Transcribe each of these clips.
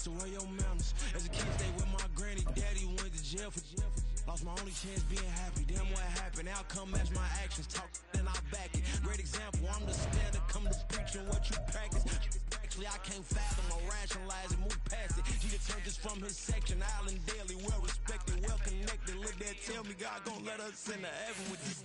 said, where your manners? As a kid, stayed with my granny, daddy went to jail for lost my only chance being happy. Damn, what happened? Outcome match my actions. Talk, then I back it. Great example, I'm the standard. Come to preaching what you practice. Actually, I can't fathom or rationalize and move past it. He turned this from his section. Island daily, well respected, well connected. Look there, tell me God gon' let us in the heaven with this.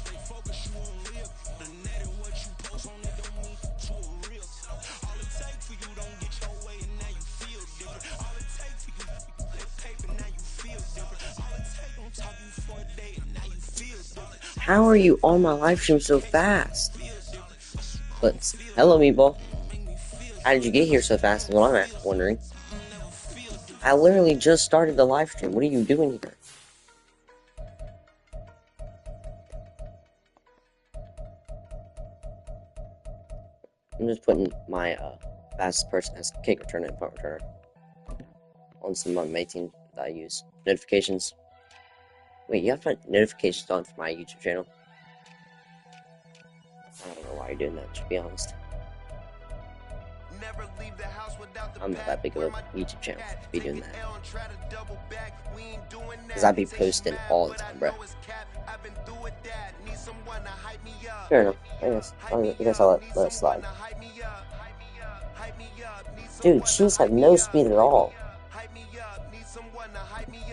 They focus, you on live. The net and what you post on it don't mean to a real. All it takes for you don't get your way and now you feel different. All it takes for you that paper now you feel different. All it takes don't talk you for a day and now you feel different. How are you on my live stream so fast? But hello, Meatball. How did you get here so fast? Is what I'm wondering. I literally just started the live stream. What are you doing here? I'm just putting my fastest person as kick returner and punt returner on some of my team that I use. Notifications. Wait, you have to put notifications on for my YouTube channel. I don't know why you're doing that, to be honest. I'm not that big of a YouTube channel to be doing that. Because I be posting all the time, bro. Fair enough. I guess I'll let it slide. Dude, cheese have no speed at all.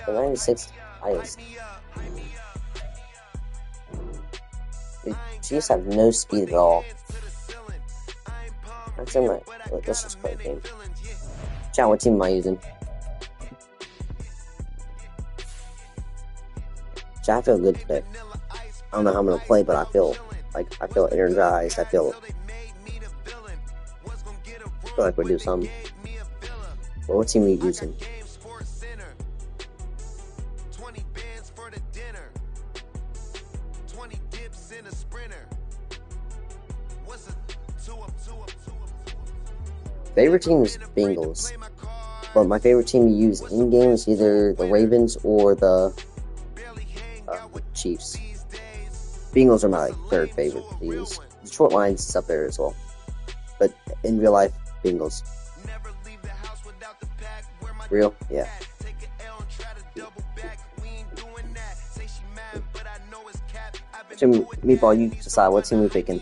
The 96 highest. Dude, cheese have no speed at all. Let's just play a game. Chat, what team am I using? Chat, I feel good today. I don't know how I'm gonna play, but I feel energized. I feel like we're doing something. Well, what team are you using? Favorite team is Bengals, but my favorite team to use in game is either the Ravens or the Chiefs. Bengals are my third favorite to use. Detroit Lions is up there as well, but in real life, Bengals. Real? Yeah. So, Meatball, you decide what team we're picking.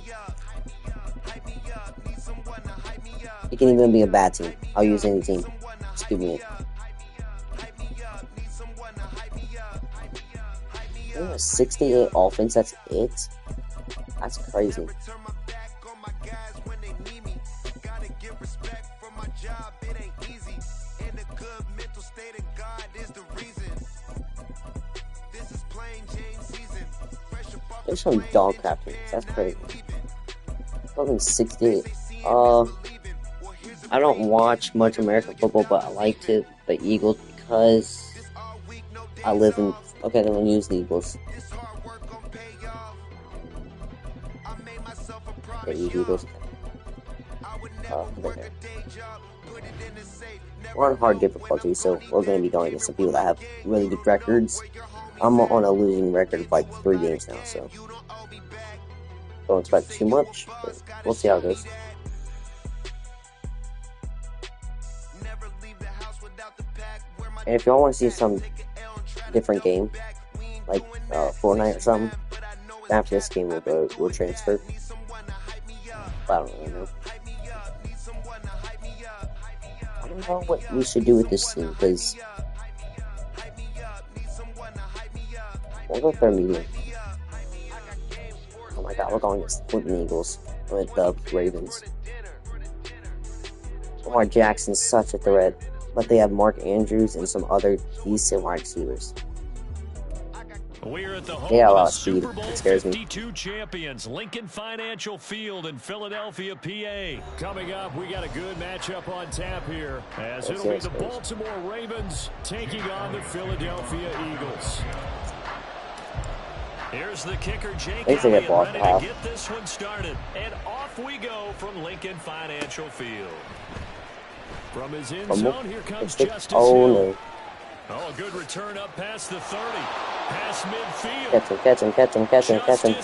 It can even be a bad team. I'll use any team. Just give me it. Yeah, 68 offense, that's it? That's crazy. There's some dog crap teams. That's crazy. Fucking 68. I don't watch much American football, but I like the Eagles because I live in. Okay, then we'll use the Eagles. Yeah, Eagles. There. We're on hard difficulty, so we're going to be going against some people that have really good records. I'm on a losing record of like 3 games now, so don't expect too much, but we'll see how it goes. And if y'all want to see some different game, like Fortnite or something, after this game we'll transfer. But I don't really know. I don't know what we should do with this team, because we'll go third medium. Oh my god, we're going against the Eagles with the Ravens. Lamar Jackson's such a threat, but they have Mark Andrews and some other decent wide receivers. We're at the home they got a lot of of speed. Super Bowl It scares me. 52 champions, Lincoln Financial Field in Philadelphia, PA. Coming up, we got a good matchup on tap here, as it'll be the Baltimore Ravens taking on the Philadelphia Eagles. Here's the kicker, Jake Elliott, ready to get this one started. And off we go from Lincoln Financial Field. From his end zone, here comes Justice Hill. No. Oh, a good return up past the 30. Past midfield. Catch him.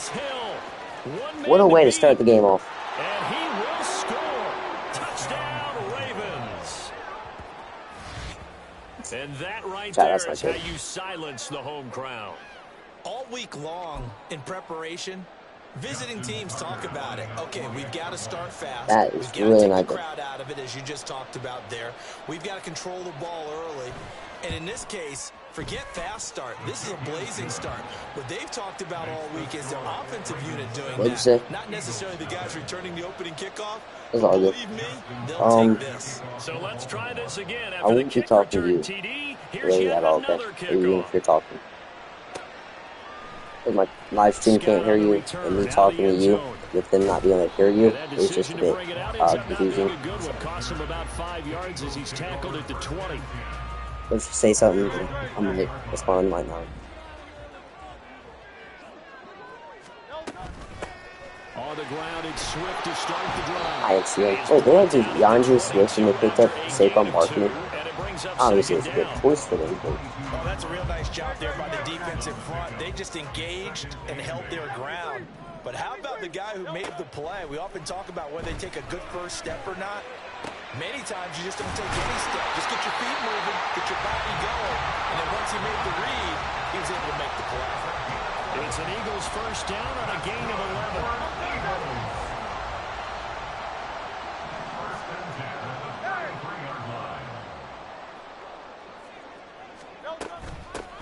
What a way to start the game off. And he will score. Touchdown, And that right Chat, there that's not is how good. you silence the home crowd. All week long in preparation, visiting teams talk about it. Okay, we've got to start fast. That is We've got really to not take the good. crowd out of it, as you just talked about there. We've got to control the ball early. And in this case, forget fast start. This is a blazing start. What they've talked about all week is their offensive unit doing that. Not necessarily the guys returning the opening kickoff. That's all good. Believe me, they'll take this. So let's try this again I after the won't be kick talking to return, you TD. Here's really yet at all, okay? another Even kickoff. if you're talking. If my live stream can't hear you, and me talking to you, with them not being able to hear you, it's just a bit confusing. Cost him about 5 yards as he's tackled at the 20. Let's just say something, and I'm gonna respond right now. On the ground, it's Swift to start the drive. I see him. Wait, they had to DeAndre Swift and they picked up Saquon Barkley. Obviously, it's a good choice for them. But well, that's a real nice job there by the defensive front. They just engaged and held their ground. But how about the guy who made the play? We often talk about whether they take a good first step or not. Many times you just don't take any step. Just get your feet moving, get your body going. And then once he made the read, he was able to make the play. It's an Eagles first down on a gain of 11.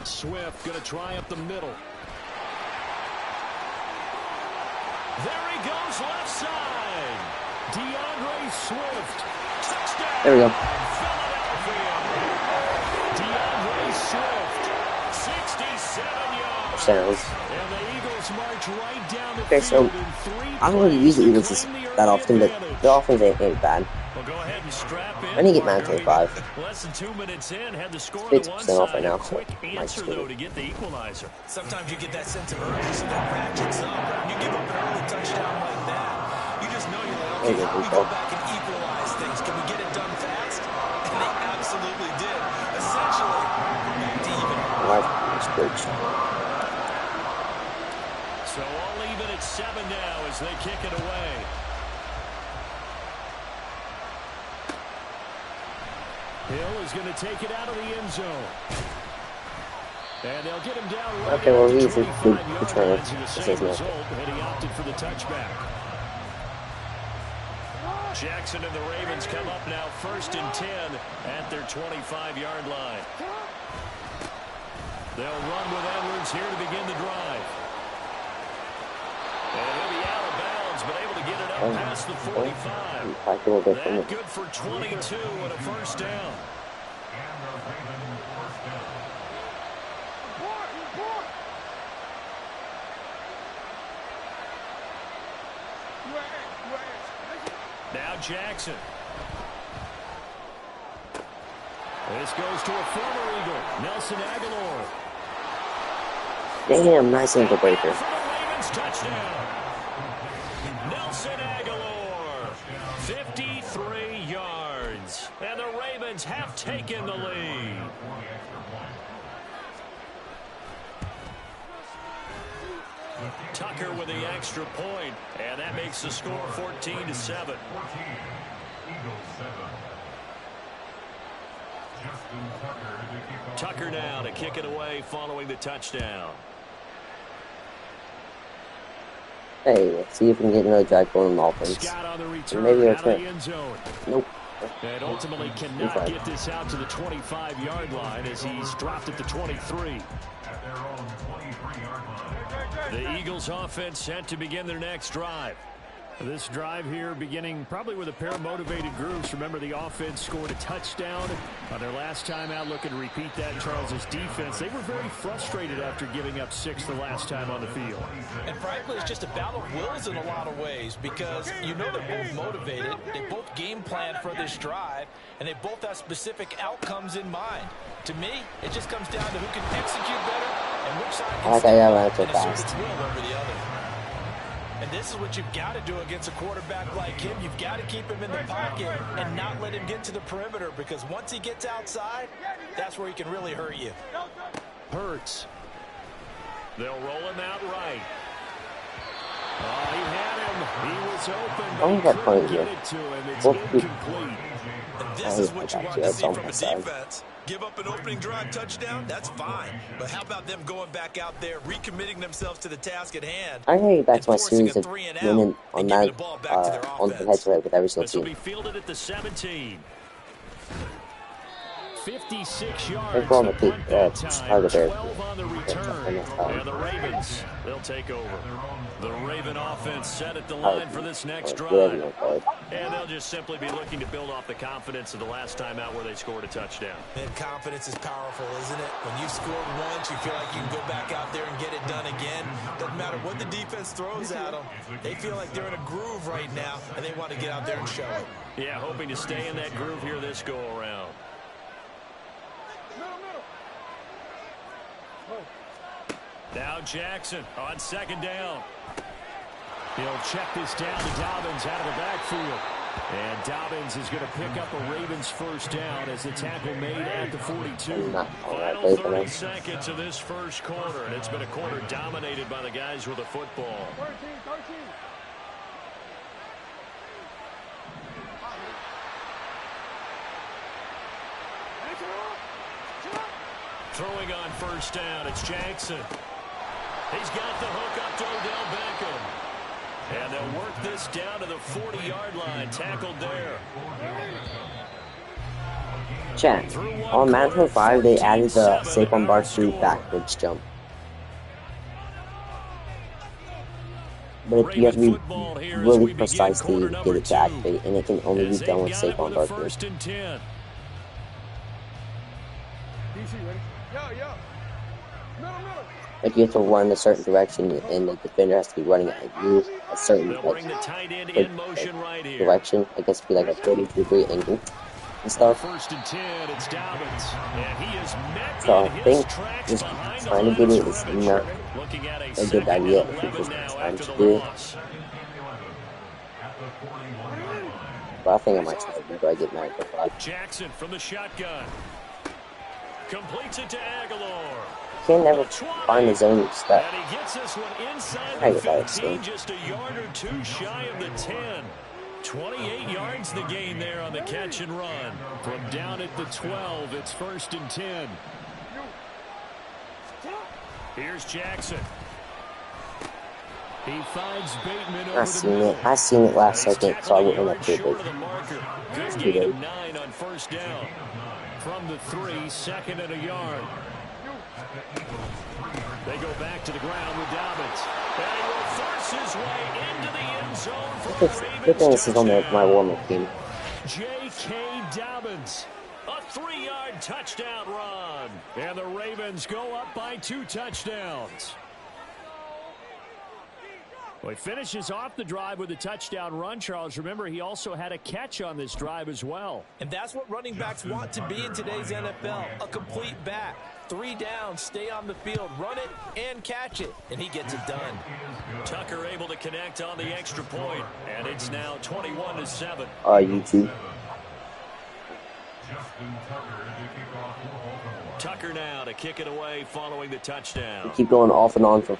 Swift going to try up the middle. There he goes left side. DeAndre Swift. Touchdown. there we go. Philadelphia. DeAndre Swift. 67 yards. Sounds. And the Eagles march right down the Okay, so field in 3 I don't really use the Eagles that often, but the offense ain't bad. Well, go ahead and strap in. I need to get Madden 25. Less than 2 minutes in, had the score on 50% the one off side. right now, A quick so might answer, just get though, it. to get the equalizer. Sometimes you get that sense of urgency that ratchets up. When you give up an early touchdown like that, you just know you're like, okay, how do we go back and equalize things? Can we get it done fast? And they absolutely did. Essentially, back to even. Life is bridge. So all even at 7 now as they kick it away. Hill is going to take it out of the end zone. And they'll get him down right Okay, well, at the he's a 25 good yard returner. line to the This same is nothing. result, and he opted for the touchback. Jackson and the Ravens come up now 1st and 10 at their 25-yard line. They'll run with Edwards here to begin the drive. And he'll be out of bounds, but able to get it up past the 45. That good for 22 and a first down. Now Jackson. This goes to a former Eagle, Nelson Aguilar. Damn, nice ankle breaker. For the Ravens touchdown. Nelson Aguilar, 53 yards. And the Ravens have taken the lead. Tucker with the extra point, and that makes the score 14-7. Tucker now to kick it away following the touchdown. Hey, let's see if we can get another drive going on the offense. Scott on the return, Maybe out that's of it. the end zone. Nope. And ultimately cannot get this out to the 25-yard line as he's dropped at the 23. The Eagles offense set to begin their next drive. This drive here beginning probably with a pair of motivated groups. Remember, the offense scored a touchdown on their last time out. Looking to repeat that. Charles's defense, they were very frustrated after giving up 6 the last time on the field. And frankly, it's just a battle of wills in a lot of ways because you know they're both motivated. They both game plan for this drive, and they both have specific outcomes in mind. To me, it just comes down to who can execute better and which side can step up and assert its will over the other. And this is what you've got to do against a quarterback like him. You've got to keep him in the pocket and not let him get to the perimeter because once he gets outside, that's where he can really hurt you. Hurts. They'll roll him out right. Oh, he had him. He was open, I but he don't got couldn't point get here. it to him. It's Well, incomplete. And this is what you want to that's see on from my a side. defense. Give up an opening drive touchdown, that's fine. But how about them going back out there, recommitting themselves to the task at hand? I'm gonna get back and to my forcing series a of 3 and winning out on and that giving the ball back to their on the offense. head-to-head with every single This will team. be fielded at the 17. 56 They're yards. going The to punt keep that time. Chicago Bears. 12 on the return. And the Ravens, they'll take over. The Raven offense set at the line for this next drive. And they'll just simply be looking to build off the confidence of the last time out where they scored a touchdown. And confidence is powerful, isn't it? When you scored once, you feel like you can go back out there and get it done again. Doesn't matter what the defense throws at them. They feel like they're in a groove right now, and they want to get out there and show it. Yeah, hoping to stay in that groove here this go-around. Now Jackson on second down. He'll check this down to Dobbins out of the backfield. And Dobbins is going to pick up a Ravens first down as the tackle made at the 42. Final 30 seconds of this first quarter, and it's been a quarter dominated by the guys with the football. Throwing on first down, it's Jackson. He's got the hook up to Odell Beckham. And they'll work this down to the 40-yard line. Tackled there. Chat. On Madden 5, they added the Saquon Barkley backwards jump. But you have to be really precise to get it to activate, and it can only be done with Saquon Barkley. Like you have to run a certain direction, and the defender has to be running at you a certain direction. I guess it'd be like a 32-degree angle and stuff. So I think just trying to get it is not a good idea if you're just trying to do it. But I think I might try to do I get married for 5. Jackson from the shotgun. Completes it to Aguilar. Can't never find his own step. And he gets this one inside the 15, just a yard or two shy of the 10. 28 yards the gain there on the catch and run. From down at the 12, it's 1st and 10. Here's Jackson. He finds Bateman over the middle. I seen it last second, so I wouldn't have to do it. Good gain of 9 on first down. From the 3, 2nd and a yard. They go back to the ground with Dobbins. And he will force his way into the end zone for the Ravens. Good thing this is on my warm-up team. J.K. Dobbins. A 3-yard touchdown run. And the Ravens go up by 2 touchdowns. Well, he finishes off the drive with a touchdown run, Charles. Remember, he also had a catch on this drive as well. And that's what running backs want to be in today's NFL, a complete back. 3 downs, stay on the field, run it, and catch it. And he gets it done. Tucker able to connect on the extra point, and it's now 21-7. YouTube. Tucker now to kick it away following the touchdown. We keep going off and on from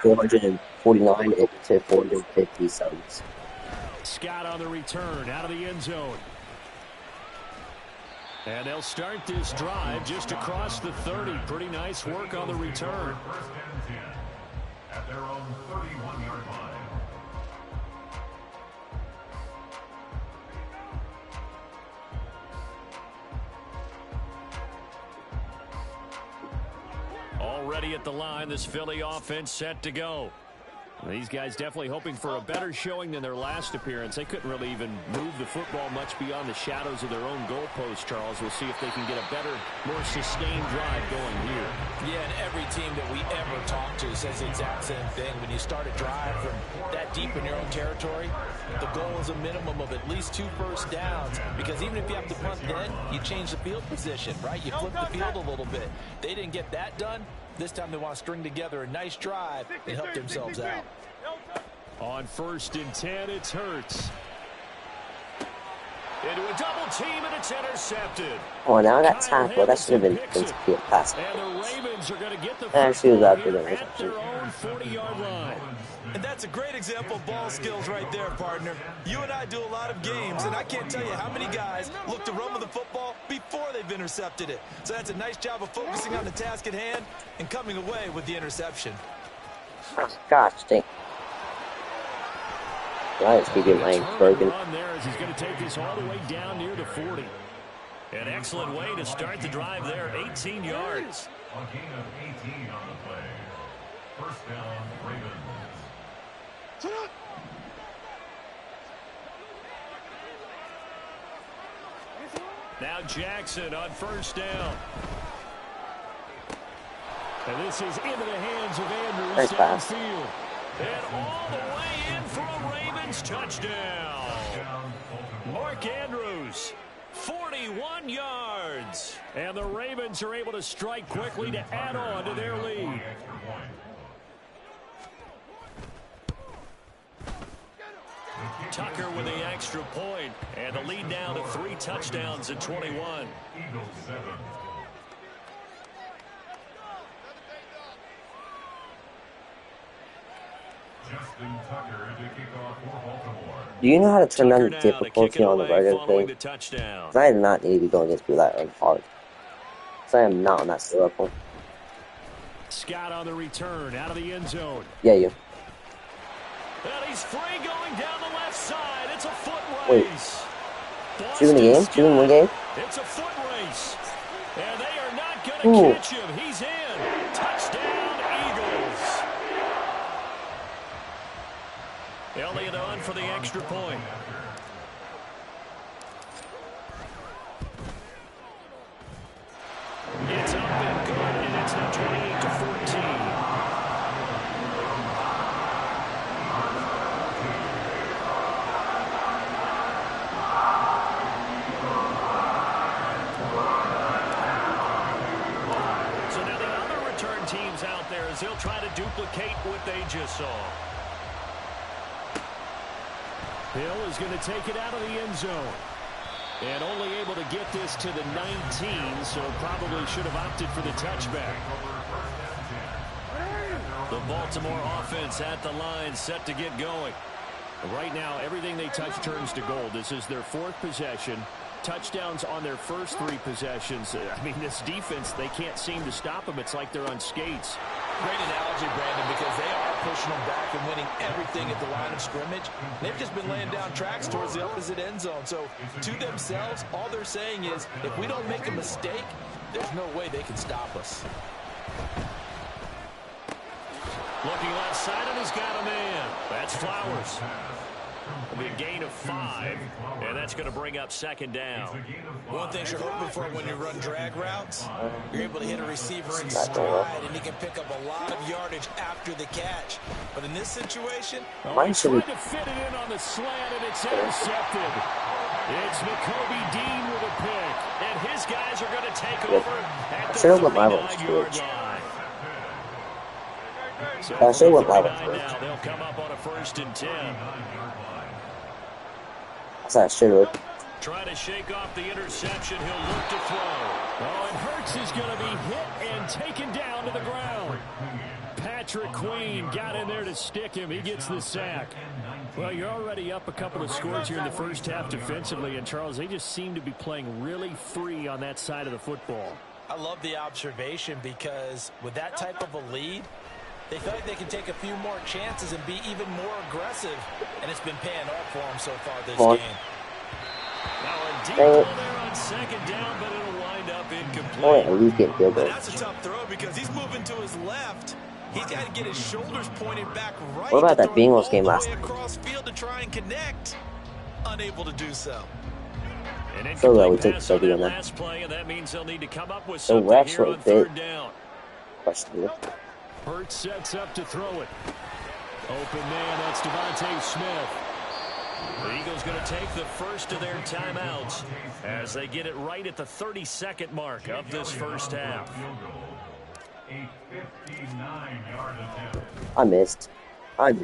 449 to 450 subs. Scott on the return out of the end zone. And they'll start this drive just across the 30. Pretty nice work on the return. At their own 31-yard line. Already at the line, this Philly offense set to go. These guys definitely hoping for a better showing than their last appearance. They couldn't really even move the football much beyond the shadows of their own goalpost, Charles. We'll see if they can get a better, more sustained drive going here. Yeah, and every team that we ever talk to says the exact same thing. When you start a drive from that deep in your own territory, the goal is a minimum of at least 2 first downs. Because even if you have to punt then, you change the field position, right? You flip the field a little bit. They didn't get that done. This time they want to string together a nice drive and help themselves out. On 1st and 10, it's Hurts. Into a double team, and it's intercepted. Oh, now that tackle, that should have been a pass. And the Ravens are going to get the Actually, football it was here at their own 40-yard line. And that's a great example of ball skills right there, partner. You and I do a lot of games, and I can't tell you how many guys look to run with the football before they've intercepted it. So that's a nice job of focusing on the task at hand and coming away with the interception. Oh, gosh, dang. Right, we get my broken. He's going to take this all the way down near the 40. An excellent way to start the drive there, 18 yards. A gain of 18 on the play. First down, Ravens. Now Jackson on first down. And this is into the hands of Andrews downfield. And all the way in for a Ravens touchdown. Mark Andrews, 41 yards. And the Ravens are able to strike quickly to add on to their lead. Tucker with the extra point, and the lead now to 3 touchdowns at 21. Eagles 7. Justin Tucker to kick off for Baltimore. Do you know how to turn down the difficulty on the regular thing? Because I do not need to be going against people that are hard. So I am not on that skill level. Scott on the return, out of the end zone. Yeah, you. And he's free going down the left side. It's a foot Wait. race. 2 in the game? 2 in one game? It's a foot race. And they are not going to catch him. He's in. Touchdown, Eagles. Elliott on for the extra point. It's up and good, and it's now 28-14. Teams out there as they'll try to duplicate what they just saw. Hill is going to take it out of the end zone. And only able to get this to the 19, so probably should have opted for the touchback. The Baltimore offense at the line, set to get going. Right now, everything they touch turns to gold. This is their 4th possession. Touchdowns on their first 3 possessions. I mean, this defense, they can't seem to stop them. It's like they're on skates. Great analogy, Brandon, because they are pushing them back and winning everything at the line of scrimmage. They've just been laying down tracks towards the opposite end zone. So to themselves, all they're saying is, if we don't make a mistake, there's no way they can stop us. Looking left side, and he's got a man. That's Flowers. It'll be a gain of 5, and that's going to bring up 2nd down. One thing you're hoping for when you run drag routes, you're able to hit a receiver in stride, and he can pick up a lot of yardage after the catch. But in this situation, he's trying to fit it in on the slant, and it's intercepted. It's McCoby Dean with a pick, and his guys are going to take over at the 39-yard line. So I should have went now they'll come up on a 1st and 10. I should have. Trying to shake off the interception. He'll look to throw. Oh, and Hurts is going to be hit and taken down to the ground. Patrick Queen got in there to stick him. He gets the sack. Well, you're already up a couple of scores here in the first half defensively, and Charles, they just seem to be playing really free on that side of the football. I love the observation because with that type of a lead, they feel like they can take a few more chances and be even more aggressive, and it's been paying off for them so far this game. Now a deep ball there on 2nd down, but it'll wind up incomplete. That's a tough throw because he's moving to his left. He's got to get his shoulders pointed back right. What about that Bengals game last night? Across field to try and connect. Unable to do so. So that we take the W on that. Last play, and that means they'll need to come up with So something we're here actually on 3rd down. Questionable. Hurts sets up to throw it. Open man, that's Devontae Smith. The Eagles going to take the first of their timeouts as they get it right at the 32nd mark of this first half. I missed. Online,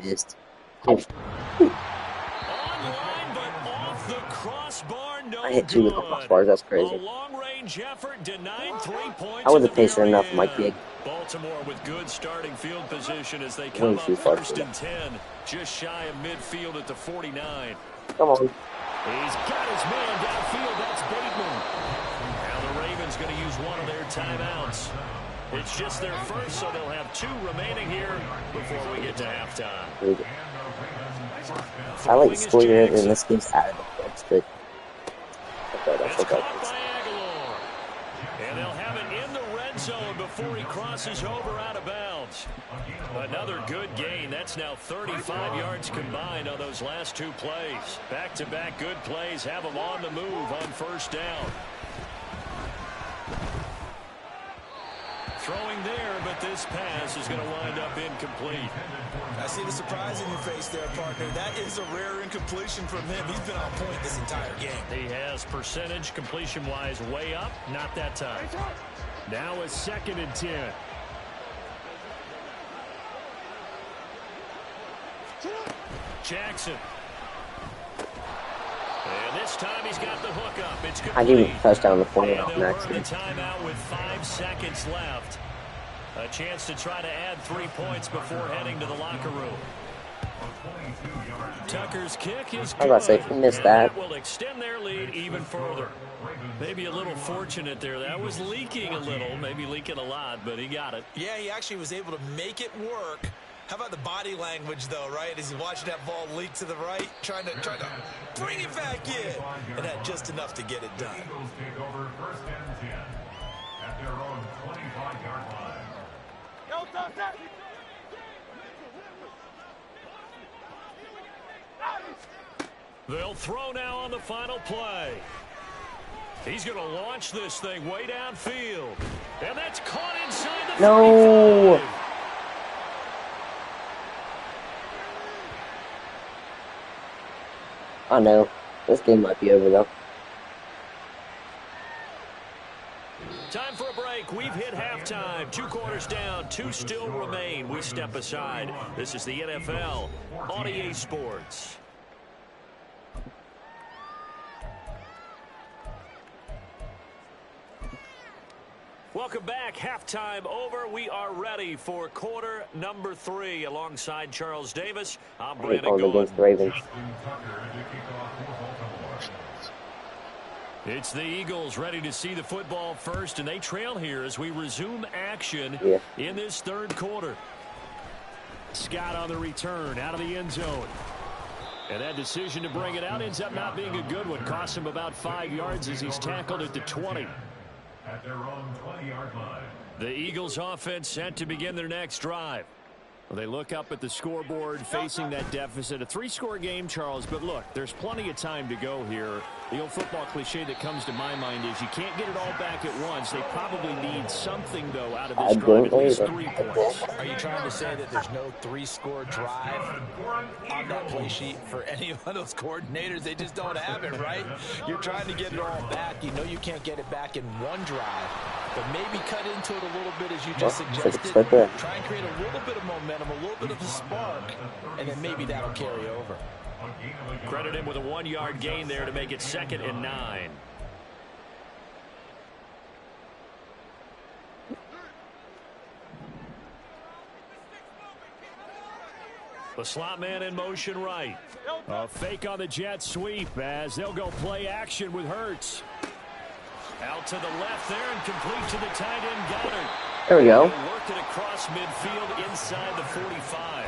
but off the crossbar, no I hit 2 with the crossbars. That's crazy. Long-range effort denied 3 points. I wasn't patient enough, Mike Big. Baltimore with good starting field position as they Way come up too far first for and 10, just shy of midfield at the 49. Come on. He's got his man downfield. That's Bateman. Now the Ravens going to use one of their timeouts. It's just their first, so they'll have 2 remaining here before we get to halftime. I like scoring it in this game's out of the points, but It's caught by Aguilar. And they'll have it in the red zone before he crosses over out of bounds. Another good gain. That's now 35 yards combined on those last 2 plays. Back-to-back good plays have them on the move on first down. Throwing there, but this pass is going to wind up incomplete. I see the surprise in your face there, partner. That is a rare incompletion from him. He's been on point this entire game. He has percentage completion-wise way up. Not that time. Now a 2nd and 10. Jackson. And this time he's got the hook up. It's complete. I gave him a touchdown the point And off they'll next. run a timeout with 5 seconds left. A chance to try to add 3 points before heading to the locker room. Tucker's kick is good. I was about to say, if you missed that. Will extend their lead even further. Maybe a little fortunate there. That was leaking a little, maybe leaking a lot, but he got it. Yeah, he actually was able to make it work. How about the body language, though, right? As he watched that ball leak to the right, trying to bring it back in, and had just enough to get it done. Eagles take over 1st and 10 at their own 25-yard line. They'll throw now on the final play. He's going to launch this thing way downfield. And that's caught inside the 45. I know. This game might be over, though. Time for a break. We've hit halftime. 2 quarters down. 2 still remain. We step aside. This is the NFL on EA Sports. Welcome back. Halftime over. We are ready for quarter number 3. Alongside Charles Davis, I'm Brandon Gaudin. Against the Ravens. It's the Eagles ready to see the football first, and they trail here as we resume action in this 3rd quarter. Scott on the return out of the end zone. And that decision to bring it out ends up not being a good one. Costs him about 5 yards as he's tackled at the 20. At their own 20-yard line. The Eagles offense set to begin their next drive. Well, they look up at the scoreboard facing that deficit. A 3-score game, Charles, but look, there's plenty of time to go here. The old football cliche that comes to my mind is you can't get it all back at once. They probably need something, though, out of this drive, at least 3 points. Are you trying to say that there's no 3-score drive on that play sheet for any of those coordinators? They just don't have it, right? You're trying to get it all back. You know you can't get it back in one drive, but maybe cut into it a little bit as you just suggested. Try and create a little bit of momentum, a little bit of a spark, and then maybe that'll carry over. Credit him with a 1-yard gain there to make it 2nd and 9. The slot man in motion right. A fake on the jet sweep as they'll go play action with Hurts. Out to the left there and complete to the tight end Goddard. There we go. Work it across midfield inside the 45.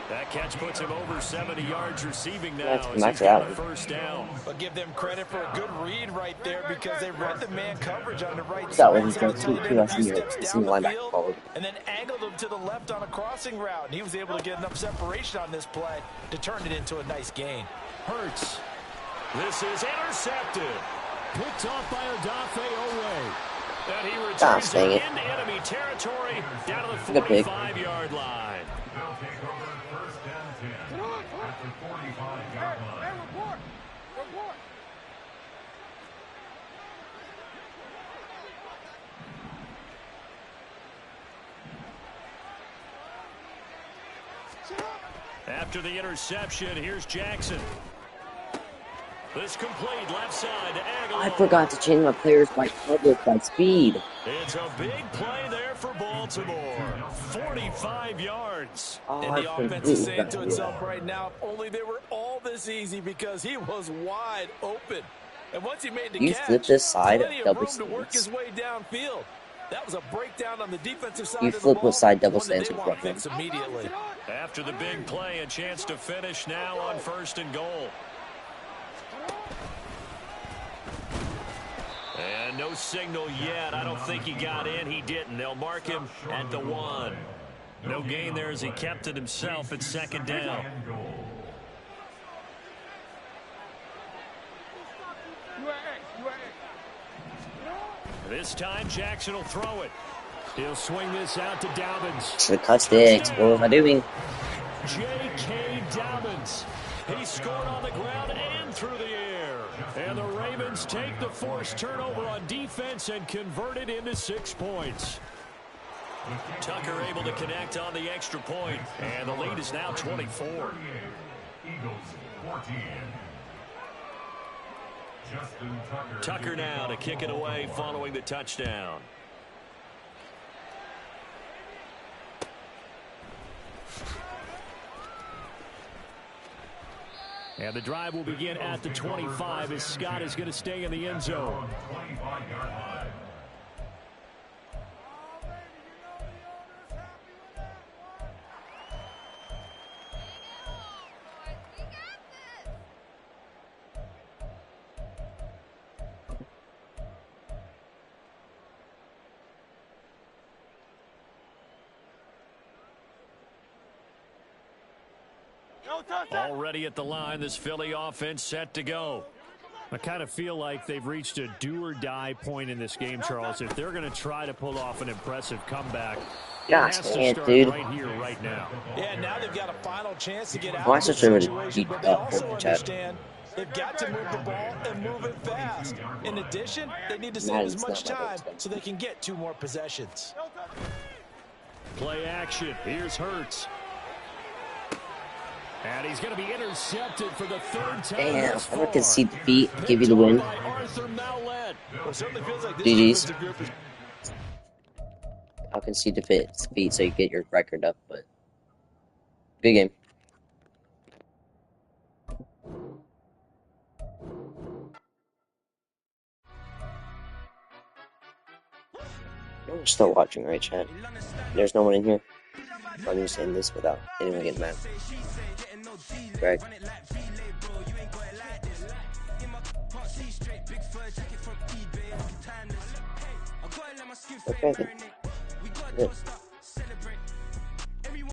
That catch puts him over 70 yards receiving now as he's got a first down. But give them credit for a good read right there because they read the man coverage on the right side. That was linebacker and then angled him to the left on a crossing route. And he was able to get enough separation on this play to turn it into a nice gain. Hurts. This is intercepted. Picked off by Odafe Owe. And he returns it into enemy territory down to the 45-yard line. They'll take over 1st and 10 at the 45-yard line. Report! After the interception, here's Jackson. This complete left side to I Aguilar. forgot to change my players by coverage by speed. It's a big play there for Baltimore. 45 yards. Oh, And I the offense completely is saying forgot to to do itself that. right now, if only they were all this easy, because he was wide open. And once he made the You catch, flip this side plenty of double room to work his stance. way downfield. That was a breakdown on the defensive side You of the flip ball. what side double One that stance they with want to Brooklyn. fix immediately. After the big play, a chance to finish now on 1st and goal. And no signal yet. I don't think he got in. He didn't. They'll mark him at the 1. No gain there as he kept it himself at 2nd down. This time Jackson will throw it. He'll swing this out to Dobbins. Should have cut sticks. What was I doing? J.K. Dobbins. He scored on the ground and through the air. And the Ravens take the forced turnover on defense and convert it into 6 points. Tucker able to connect on the extra point. And the lead is now 24. Eagles 14. Tucker now to kick it away following the touchdown. And the drive will begin at the 25 as Scott is going to stay in the end zone. 25-yard line. Already at the line, this Philly offense set to go. I kind of feel like they've reached a do-or-die point in this game, Charles. If they're going to try to pull off an impressive comeback, Gosh, it has to man, start dude. right here, right now. Yeah, now they've got a final chance to get out Why of this such a situation, deep but they cut also for the chat? understand they've got to move the ball and move it fast. In addition, they need to save Madden's as much not my time favorite. so they can get 2 more possessions. Play action. Here's Hurts. And he's going to be intercepted for the 3rd time. Damn, thus I never far. could see defeat give you Picked the off win. by Arthur Mallett. Well, it certainly feels like this GG's. defensive group is I can see defeat so you get your record up, but good game. You're still watching, right, chat? There's no one in here. I'm just saying this without anyone getting mad. Greg. Okay, then. Good.